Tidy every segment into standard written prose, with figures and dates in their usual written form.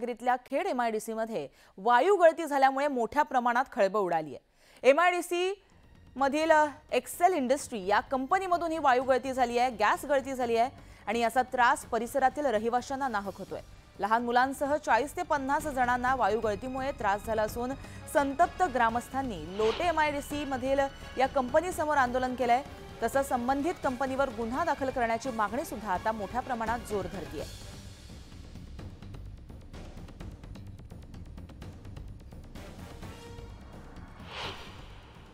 रत्नागिरीतल्या खेड एमआयडीसी मध्ये वायू गळती झाल्यामुळे मोठ्या प्रमाणात खळबळ उडाली आहे। एमआयडीसी मधील एक्सेल इंडस्ट्री या कंपनीमधून ही वायू गळती झाली आहे, गॅस गळती झाली आहे आणि याचा त्रास परिसरातील रहिवाशांना नाहक होतोय। लहान मुलांसह 40 ते 50 जणांना वायू गळतीमुळे त्रास झाला असून संतप्त ग्रामस्थांनी लोटे एमआयडीसी मधील या कंपनीसमोर आंदोलन केलंय। तसंच संबंधित कंपनीवर गुन्हा दाखल करण्याची मागणी सुद्धा आता मोठ्या प्रमाणात जोर धरली आहे।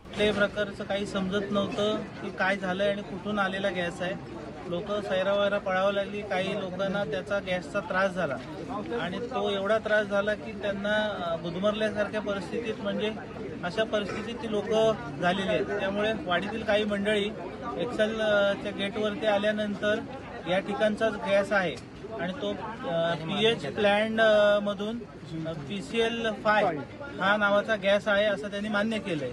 कुठल्याही प्रकारचं काही समजत नव्हतं की काय झालंय आणि कुठून आलेला गॅस आहे। लोक सैरावैरा पळावं लागली, काही लोकांना त्याचा गॅसचा त्रास झाला आणि तो एवढा त्रास झाला की त्यांना गुदमरल्यासारख्या परिस्थितीत, म्हणजे अशा परिस्थितीत ती लोक झालेली आहेत। त्यामुळे वाडीतील काही मंडळी एक्सेलच्या गेटवरती आल्यानंतर या ठिकाणचाच गॅस आहे आणि तो पीएच प्लॅन्ट मधून PCL5 हा नावाचा गॅस आहे असं त्यांनी मान्य केलंय।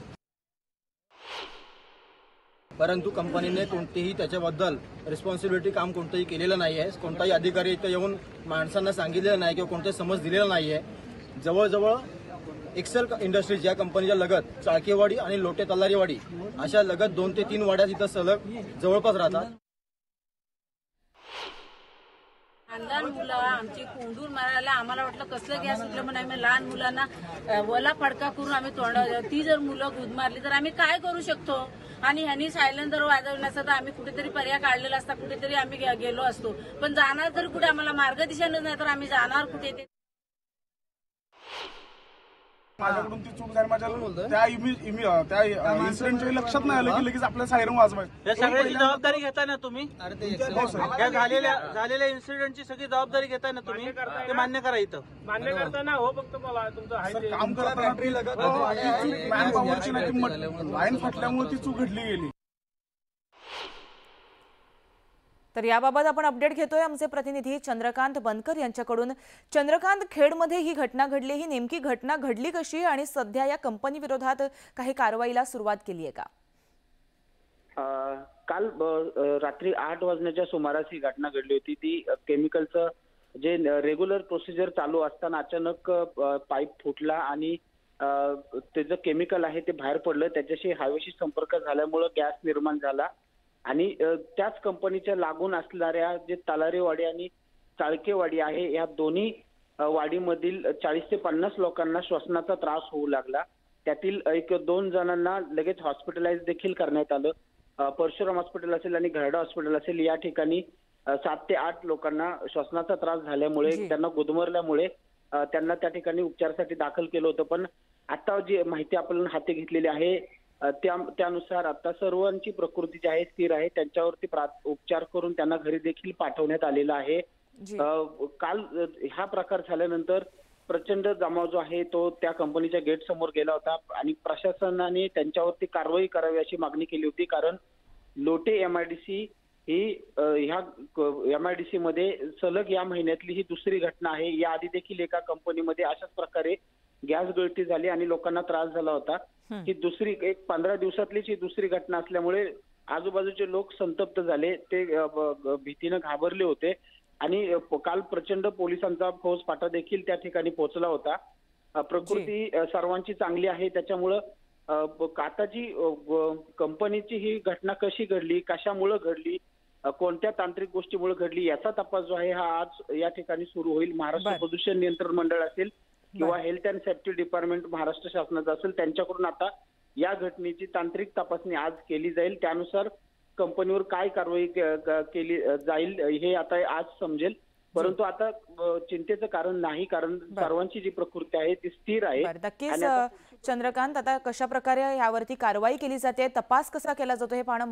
परंतु कंपनीने कोणतेही त्याच्याबद्दल रिस्पॉन्सिबिलिटी काम कोणतंही केलेलं नाही आहे। कोणताही अधिकारी इथं येऊन माणसांना सांगितलेलं नाही किंवा कोणते समज दिलेला नाही आहे। जवळजवळ एक्सेल इंडस्ट्रीज या कंपनीच्या लगत चाळकेवाडी आणि लोटे तलारीवाडी अशा लगत 2 ते 3 वाड्या इथं सलग जवळपास राहतात। लहान मुलं आमची कोंडून मारायला आम्हाला वाटलं कसलं गॅस सुटलं म्हणून आम्ही लहान मुलांना वला फडका करून आम्ही ती जर मुलं गुद मारली तर आम्ही काय करू शकतो। आणि ह्यांनी सायलेंसर वाजवण्याचा तर आम्ही कुठेतरी पर्याय काढलेला असता, कुठेतरी आम्ही गेलो असतो, पण जाणार तरी कुठे आम्हाला मार्गदिशा नाही तर आम्ही जाणार कुठे। माझ्याकडून ती चूक झाली, माझ्या त्या इन्सिडेंटच्या लक्षात नाही आलं की लगेच आपल्या सायरन वाजवायचं। या सगळ्याची जबाबदारी घेताय ना तुम्ही? या झालेल्या इन्सिडेंटची सगळी जबाबदारी घेताय ना तुम्ही? ते मान्य करा, इथं मान्य करताना हो, फक्त मला तुमचं काम करताना मॅन पॉवरची नाही, लाईन फाटल्यामुळे ती चूक घडली गेली। तर याबाबत आपण अपडेट घेतोय आमचे प्रतिनिधी चंद्रकांत बनकर यांच्याकडून। चंद्रकांत, खेडमध्ये ही घटना घडली, ही नेमकी घटना घडली कशी आणि सध्या या कंपनी विरोधात काही कारवाईला सुरुवात केली आहे का? काल रात्री 8 वाजण्याच्या सुमारास ही घटना घडली होती। ती केमिकलचं जे रेग्युलर प्रोसिजर चालू असताना अचानक पाईप फुटला आणि त्याचं केमिकल आहे ते बाहेर पडलं। त्याच्याशी हवेशी संपर्क झाल्यामुळे गॅस निर्माण झाला आणि त्याच कंपनीच्या लागून असणाऱ्या जे तलारीवाडी आणि चाळकेवाडी आहे या दोन्ही वाडीमधील 40 ते 50 लोकांना श्वसनाचा त्रास होऊ लागला। त्यातील 1-2 जणांना लगेच हॉस्पिटलाइज देखील करण्यात आलं। परशुराम हॉस्पिटल असेल आणि घरडा हॉस्पिटल असेल या ठिकाणी 7 ते 8 लोकांना श्वसनाचा त्रास झाल्यामुळे, त्यांना गुदमरल्यामुळे त्यांना त्या ठिकाणी उपचारासाठी दाखल केलं होतं। पण आता जी माहिती आपण हाती घेतलेली आहे त्यानुसार आता सर्वांची प्रकृती जी आहे स्थिर आहे। त्यांच्यावरती उपचार करून त्यांना घरी देखील पाठवण्यात आलेला आहे। काल हा प्रकार झाल्यानंतर प्रचंड जमाव जो आहे तो त्या कंपनीच्या गेट समोर गेला होता आणि प्रशासनाने त्यांच्यावरती कारवाई करावी अशी मागणी केली होती। कारण लोटे एमआयडीसी ही ह्या एमआयडीसी मध्ये सलग या महिन्यातली ही दुसरी घटना आहे। याआधी देखील एका कंपनीमध्ये अशाच प्रकारे गॅस गळती झाली आणि लोकांना त्रास झाला होता। ही दुसरी 15 दिवसातलीच ही दुसरी घटना असल्यामुळे आजूबाजूचे लोक संतप्त झाले, ते भीतीने घाबरले होते आणि काल प्रचंड पोलिसांचा फौजफाटा देखील त्या ठिकाणी पोहोचला होता। प्रकृती सर्वांची चांगली आहे। त्याच्यामुळं आता जी कंपनीची ही घटना कशी घडली, कशामुळे घडली, कोणत्या तांत्रिक गोष्टीमुळे घडली याचा तपास जो आहे हा आज या ठिकाणी सुरू होईल। महाराष्ट्र प्रदूषण नियंत्रण मंडळ असेल किंवा health and safety department Maharashtra शासनाचं असेल त्यांच्याकडून आता या घटनेची तांत्रिक तपासणी आज केली जाईल। त्यानुसार कंपनीवर काय कारवाई केली जाईल हे आता आज समजेल। परंतु आता चिंतेचं कारण नाही, कारण सर्वांची जी प्रकृती आहे ती स्थिर आहे। नक्कीच चंद्रकांत, आता कशा प्रकारे यावरती कारवाई केली जाते, तपास कसा केला जातो हे पाहणं